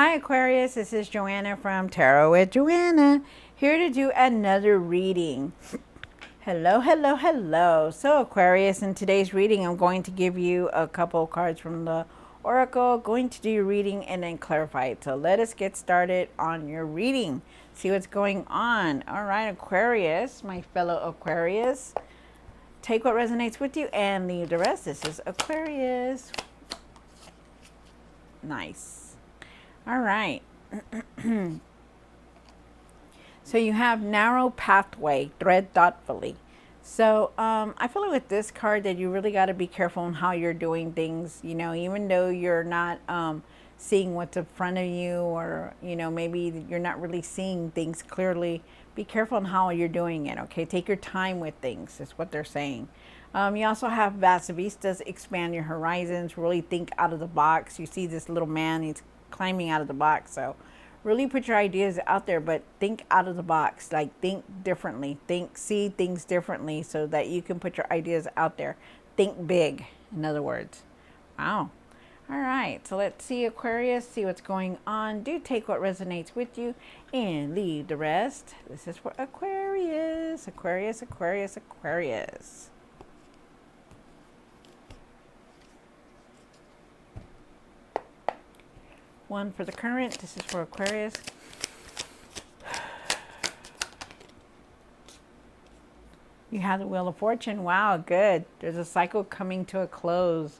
Hi Aquarius, this is Joanna from Tarot with Joanna, here to do another reading. Hello. So Aquarius, in today's reading, I'm going to give you a couple of cards from the Oracle, going to do your reading and then clarify it. So let us get started on your reading. See what's going on. All right, Aquarius, my fellow Aquarius, take what resonates with you and leave the rest. This is Aquarius. Nice. All right. So you have narrow pathway, tread thoughtfully. So I feel like with this card that you really got to be careful on how you're doing things. You know, even though you're not seeing what's in front of you, or maybe you're not really seeing things clearly. Be careful on how you're doing it. Okay, take your time with things. Is what they're saying. You also have vast vistas, expand your horizons. Really think out of the box. You see this little man. He's climbing out of the box. So really put your ideas out there, but think out of the box. Like, think differently. See things differently so that you can put your ideas out there. Think big, in other words. Wow. All right, so let's see, Aquarius, see what's going on. Do take what resonates with you and leave the rest. This is for Aquarius. Aquarius. One for the current. This is for Aquarius. You have the Wheel of Fortune. Wow, good. There's a cycle coming to a close.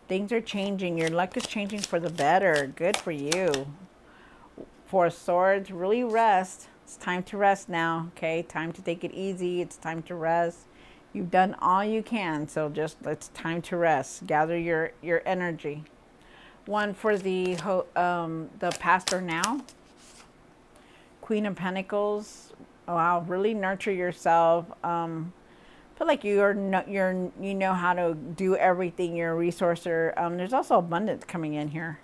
Things are changing. Your luck is changing for the better. Good for you. Four of Swords. Really rest. It's time to rest now. Okay, time to take it easy. It's time to rest. You've done all you can, so just it's time to rest. Gather your energy. One for the past or now. Queen of Pentacles. Wow, really nurture yourself. Feel like you know how to do everything. You're a resourcer. There's also abundance coming in here.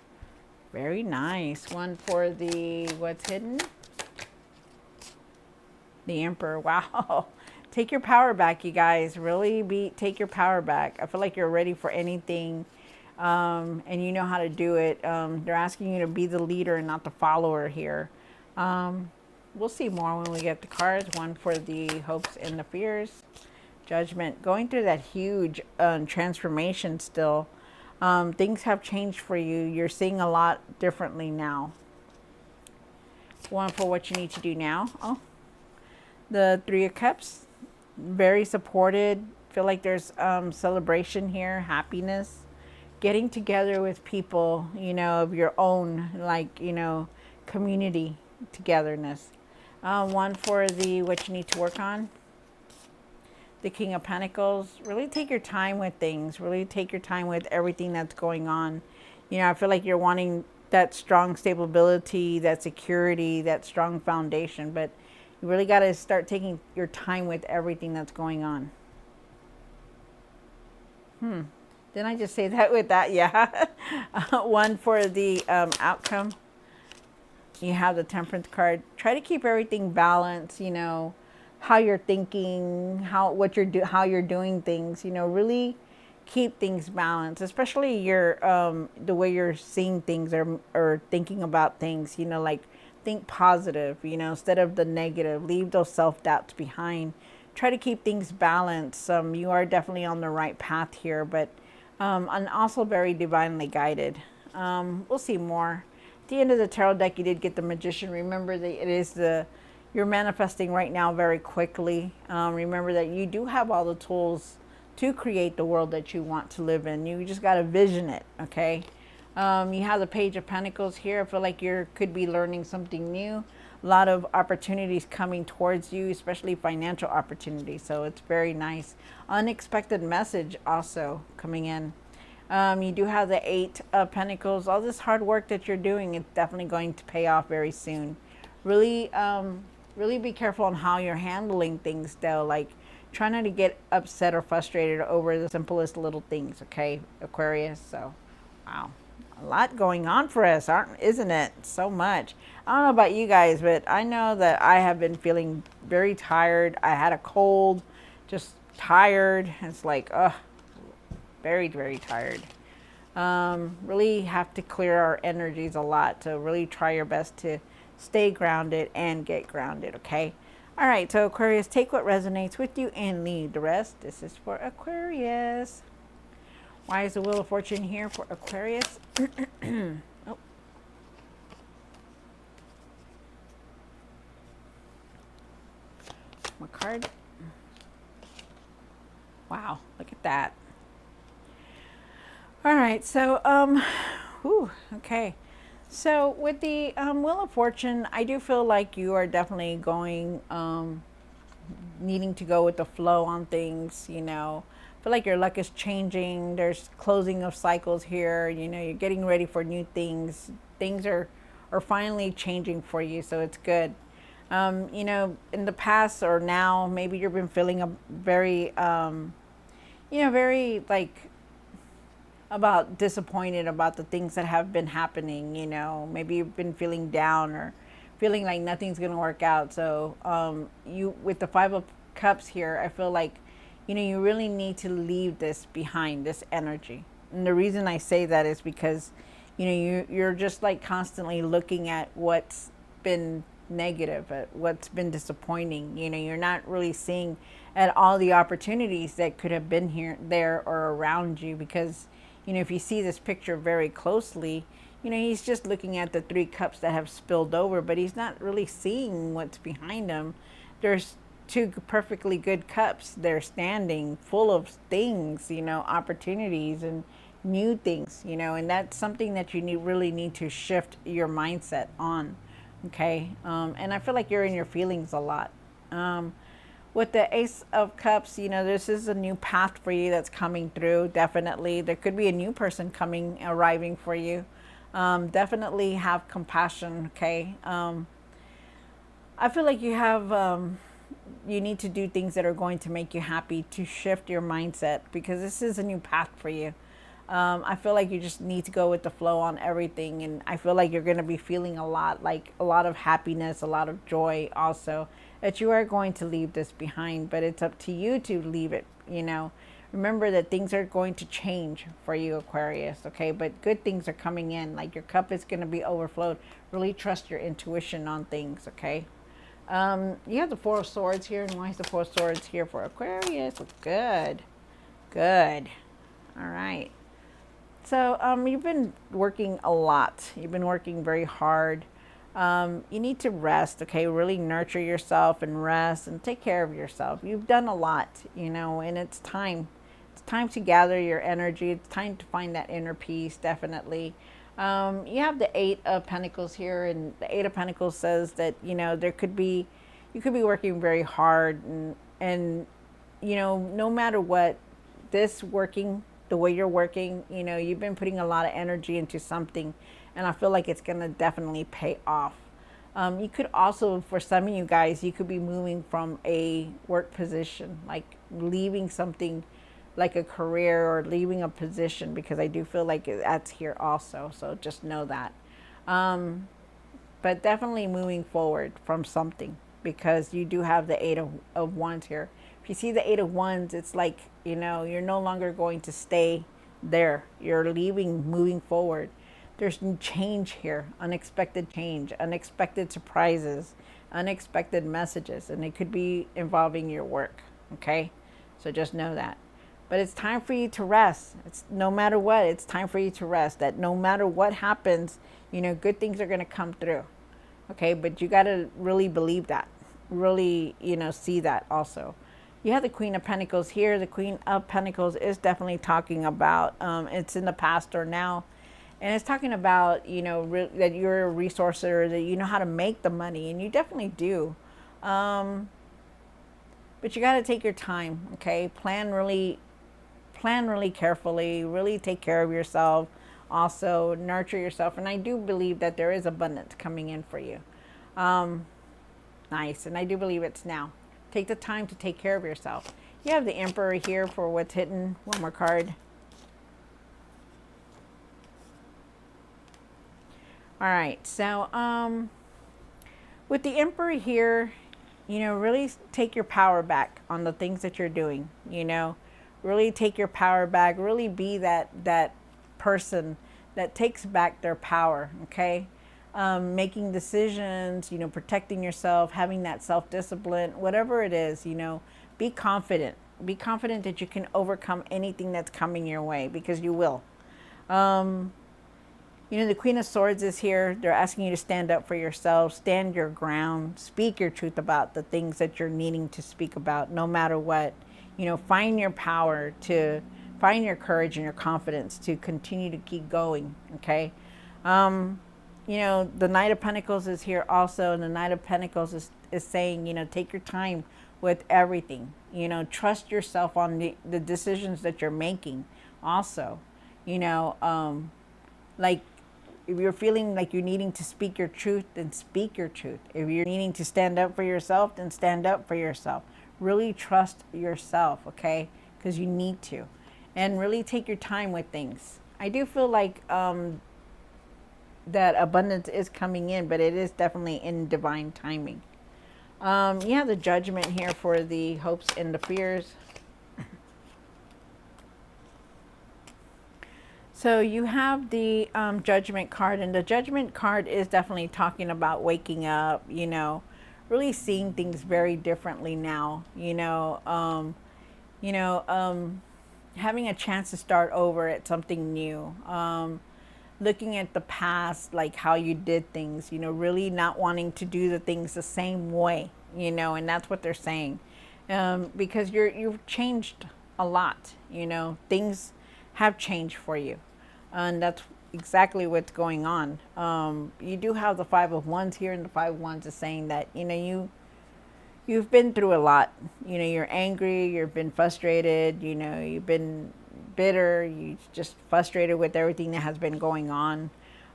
Very nice. One for the what's hidden. The Emperor. Wow. Take your power back, you guys. Really take your power back. I feel like you're ready for anything. And you know how to do it. They're asking you to be the leader and not the follower here. We'll see more when we get the cards. One for the hopes and the fears. Judgment. Going through that huge transformation still. Things have changed for you. You're seeing a lot differently now. One for what you need to do now. Oh, the Three of Cups. Very supported. Feel like there's celebration here, happiness. Getting together with people, of your own, like, community togetherness. One for the what you need to work on. The King of Pentacles. Really take your time with things. Really take your time with everything that's going on. I feel like you're wanting that strong stability, that security, that strong foundation, but you really got to start taking your time with everything that's going on. Didn't I just say that with that? Yeah. One for the outcome. You have the Temperance card. Try to keep everything balanced. How you're thinking, how you're doing things. Really keep things balanced, especially your the way you're seeing things or thinking about things. Like think positive. Instead of the negative. Leave those self-doubts behind. Try to keep things balanced. You are definitely on the right path here, but and also very divinely guided. We'll see more. At the end of the tarot deck, you did get the Magician. Remember that it is you're manifesting right now very quickly. Remember that you do have all the tools to create the world that you want to live in. You just got to vision it, okay? You have the Page of Pentacles here. I feel like you could be learning something new. A lot of opportunities coming towards you, especially financial opportunities. So it's very nice. Unexpected message also coming in. You do have the Eight of Pentacles. All this hard work that you're doing is definitely going to pay off very soon. Really be careful on how you're handling things though. Like try not to get upset or frustrated over the simplest little things, okay, Aquarius? So, wow. A lot going on for us, isn't it? So much. I don't know about you guys, but I know that I have been feeling very tired. I had a cold, just tired. It's like, very, very tired. Really have to clear our energies a lot. So really try your best to stay grounded and get grounded, okay? All right, so Aquarius, take what resonates with you and leave the rest. This is for Aquarius. Why is the Wheel of Fortune here for Aquarius? Oh. My card. Wow, look at that. All right, so, okay. So with the Wheel of Fortune, I do feel like you are definitely going, needing to go with the flow on things, you know. I feel like your luck is changing. There's closing of cycles here. You know, you're getting ready for new things. Things are finally changing for you, so it's good. You know, in the past or now, maybe you've been feeling a very, very like about disappointed about the things that have been happening. You know, maybe you've been feeling down or feeling like nothing's going to work out. So you, with the Five of Cups here, I feel like, you know, you really need to leave this behind, this energy. And the reason I say that is because, you know, you're just like constantly looking at what's been negative, at what's been disappointing. You know, you're not really seeing at all the opportunities that could have been here, there, or around you. Because, you know, if you see this picture very closely, you know, he's just looking at the three cups that have spilled over, but he's not really seeing what's behind him. There's two perfectly good cups. They're standing full of things, you know, opportunities and new things, you know, and that's something that you really need to shift your mindset on. Okay. And I feel like you're in your feelings a lot. With the Ace of Cups, you know, this is a new path for you that's coming through. Definitely. There could be a new person arriving for you. Definitely have compassion. Okay. I feel like you have, you need to do things that are going to make you happy to shift your mindset, because this is a new path for you. I feel like you just need to go with the flow on everything. And I feel like you're going to be feeling a lot of happiness, a lot of joy also, that you are going to leave this behind. But it's up to you to leave it, you know. Remember that things are going to change for you, Aquarius, okay? But good things are coming in. Like, your cup is going to be overflowed. Really trust your intuition on things, okay? You have the Four of Swords here. And why is the Four of Swords here for Aquarius? Good. Good. All right. So you've been working a lot. You've been working very hard. You need to rest, okay? Really nurture yourself and rest and take care of yourself. You've done a lot, you know, and it's time. It's time to gather your energy. It's time to find that inner peace, definitely. You have the Eight of Pentacles here, and the Eight of Pentacles says that, you know, you could be working very hard, and you know, no matter what, the way you're working, you know, you've been putting a lot of energy into something, and I feel like it's going to definitely pay off. You could also, for some of you guys, you could be moving from a work position, like leaving something like a career or leaving a position, because I do feel like that's here also. So just know that. But definitely moving forward from something, because you do have the Eight of Wands here. If you see the Eight of Wands, it's like, you know, you're no longer going to stay there. You're leaving, moving forward. There's change here, unexpected change, unexpected surprises, unexpected messages, and it could be involving your work, okay? So just know that. But it's time for you to rest. It's no matter what, it's time for you to rest. That no matter what happens, you know, good things are going to come through, okay? But you got to really believe that, really, you know, see that also. You have the Queen of Pentacles here. The Queen of Pentacles is definitely talking about, it's in the past or now. And it's talking about, you know, that you're a resourcer, that you know how to make the money. And you definitely do. But you got to take your time, okay? Plan really carefully. Really take care of yourself. Also, nurture yourself. And I do believe that there is abundance coming in for you. Nice. And I do believe it's now. Take the time to take care of yourself. You have the Emperor here for what's hidden. One more card. All right. So with the Emperor here, you know, really take your power back on the things that you're doing. You know, really take your power back. Really be that person that takes back their power, okay? Making decisions, protecting yourself, having that self discipline, whatever it is, be confident. Be confident that you can overcome anything that's coming your way, because you will. Um, the Queen of Swords is here. They're asking you to stand up for yourself, stand your ground, speak your truth about the things that you're needing to speak about, no matter what. Find your power to find your courage and your confidence to continue to keep going. Okay. Um, the Knight of Pentacles is here also, and the Knight of Pentacles is saying, take your time with everything. Trust yourself on the decisions that you're making also. Like, if you're feeling like you're needing to speak your truth, then speak your truth. If you're needing to stand up for yourself, then stand up for yourself. Really trust yourself, okay? Because you need to. And really take your time with things. I do feel like that abundance is coming in, but it is definitely in divine timing. You have the Judgment here for the hopes and the fears. So you have the Judgment card, and the Judgment card is definitely talking about waking up, really seeing things very differently now, having a chance to start over at something new, looking at the past, like how you did things, really not wanting to do the things the same way, and that's what they're saying, because you've changed a lot, things have changed for you, and that's exactly what's going on. You do have the Five of Wands here, and the Five of Wands is saying that you've been through a lot. You're angry, you've been frustrated, you've been bitter, you just frustrated with everything that has been going on.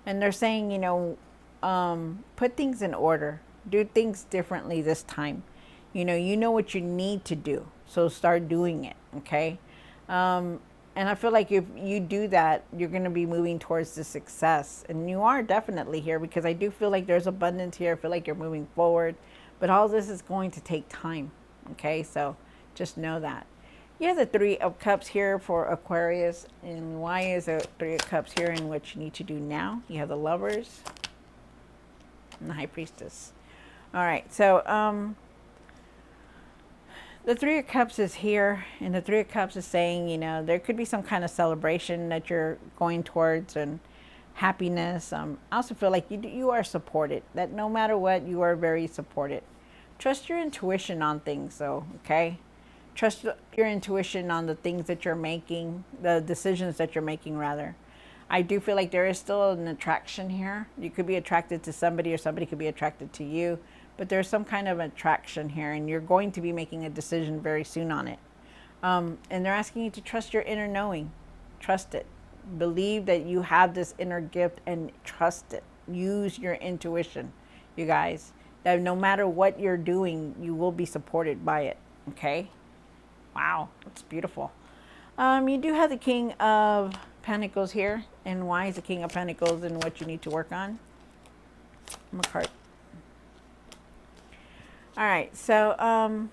And they're saying, put things in order, do things differently this time. You know what you need to do, so start doing it, okay? And I feel like if you do that, you're going to be moving towards the success. And you are definitely here, because I do feel like there's abundance here. I feel like you're moving forward. But all this is going to take time. Okay, so just know that. You have the Three of Cups here for Aquarius. And why is the Three of Cups here and what you need to do now? You have the Lovers and the High Priestess. All right, so the Three of Cups is here, and the Three of Cups is saying, there could be some kind of celebration that you're going towards, and happiness. I also feel like you are supported, that no matter what, you are very supported. Trust your intuition on things, though, okay? Trust your intuition on the things that you're making, the decisions that you're making, rather. I do feel like there is still an attraction here. You could be attracted to somebody, or somebody could be attracted to you. But there's some kind of attraction here, and you're going to be making a decision very soon on it. And they're asking you to trust your inner knowing. Trust it. Believe that you have this inner gift, and trust it. Use your intuition, you guys. That no matter what you're doing, you will be supported by it. Okay? Wow, that's beautiful. You do have the King of Pentacles here. And why is the King of Pentacles and what you need to work on? I'm a card. All right, so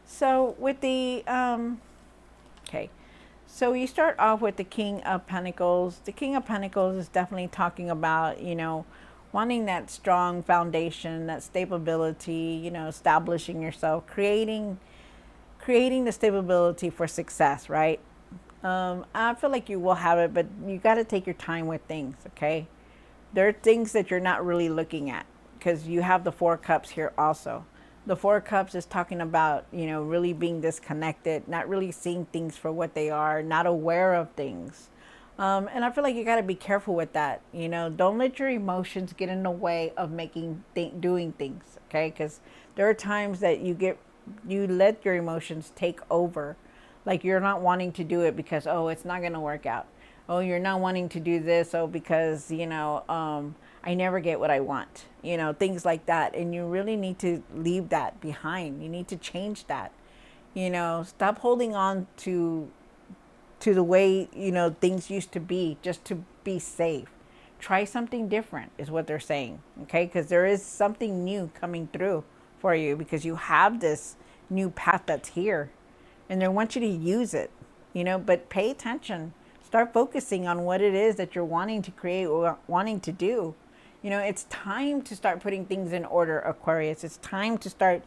so with the okay, so you start off with the King of Pentacles. The King of Pentacles is definitely talking about, wanting that strong foundation, that stability, establishing yourself, creating the stability for success, right? I feel like you will have it, but you got to take your time with things, okay? There are things that you're not really looking at, because you have the Four of Cups here also. The Four of Cups is talking about, really being disconnected, not really seeing things for what they are, not aware of things. And I feel like you got to be careful with that. Don't let your emotions get in the way of doing things, okay? Because there are times that you let your emotions take over. Like, you're not wanting to do it because, oh, it's not going to work out. Oh, you're not wanting to do this, because, I never get what I want, things like that. And you really need to leave that behind. You need to change that. Stop holding on to the way, things used to be, just to be safe. Try something different is what they're saying, okay? Because there is something new coming through for you, because you have this new path that's here, and they want you to use it. but pay attention. Start focusing on what it is that you're wanting to create or wanting to do. It's time to start putting things in order, Aquarius. It's time to start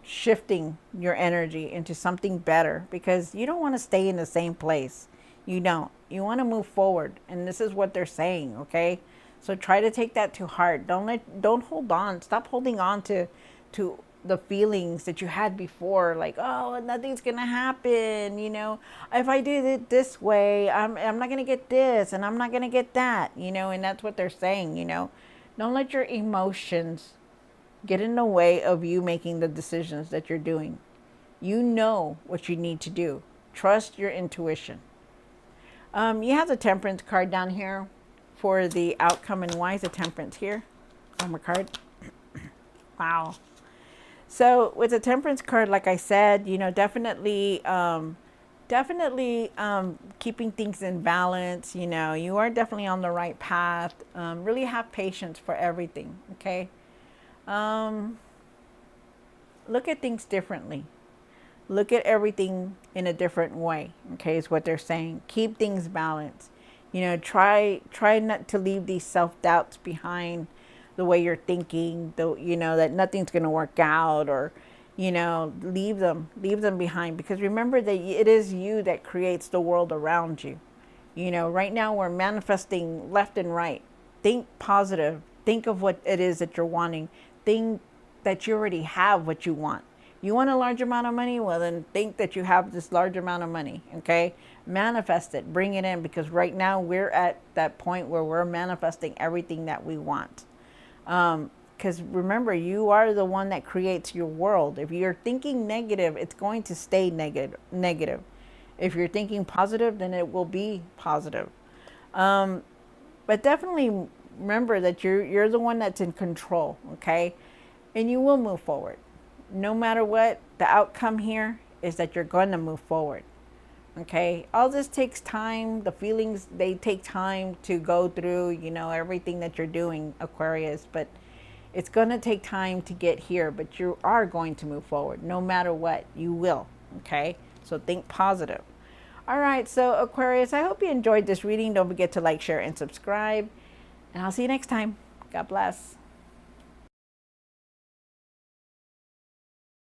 shifting your energy into something better, because you don't want to stay in the same place. You don't. You want to move forward, and this is what they're saying, okay? So try to take that to heart. Don't hold on. Stop holding on to the feelings that you had before, like, oh, nothing's gonna happen. If I do it this way, I'm not gonna get this, and I'm not gonna get that. And that's what they're saying. Don't let your emotions get in the way of you making the decisions that you're doing. You know what you need to do. Trust your intuition. You have the Temperance card down here for the outcome. And why is the Temperance here? One more card. Wow. So with the Temperance card, like I said, definitely keeping things in balance. You are definitely on the right path. Really have patience for everything, okay? Look at things differently. Look at everything in a different way, okay, is what they're saying. Keep things balanced. Try not to leave these self-doubts behind, the way you're thinking, that nothing's going to work out, or, leave them behind, because remember that it is you that creates the world around you. Right now we're manifesting left and right. Think positive. Think of what it is that you're wanting. Think that you already have what you want. You want a large amount of money? Well, then think that you have this large amount of money, okay? Manifest it. Bring it in, because right now we're at that point where we're manifesting everything that we want. Because remember, you are the one that creates your world. If you're thinking negative, it's going to stay negative. If you're thinking positive, then it will be positive. But definitely remember that you're the one that's in control, okay? And you will move forward. No matter what, the outcome here is that you're going to move forward. Okay, all this takes time. The feelings, they take time to go through, everything that you're doing, Aquarius, but it's going to take time to get here, but you are going to move forward. No matter what, you will. Okay, so think positive. All right, so Aquarius, I hope you enjoyed this reading. Don't forget to like, share, and subscribe, and I'll see you next time. God bless.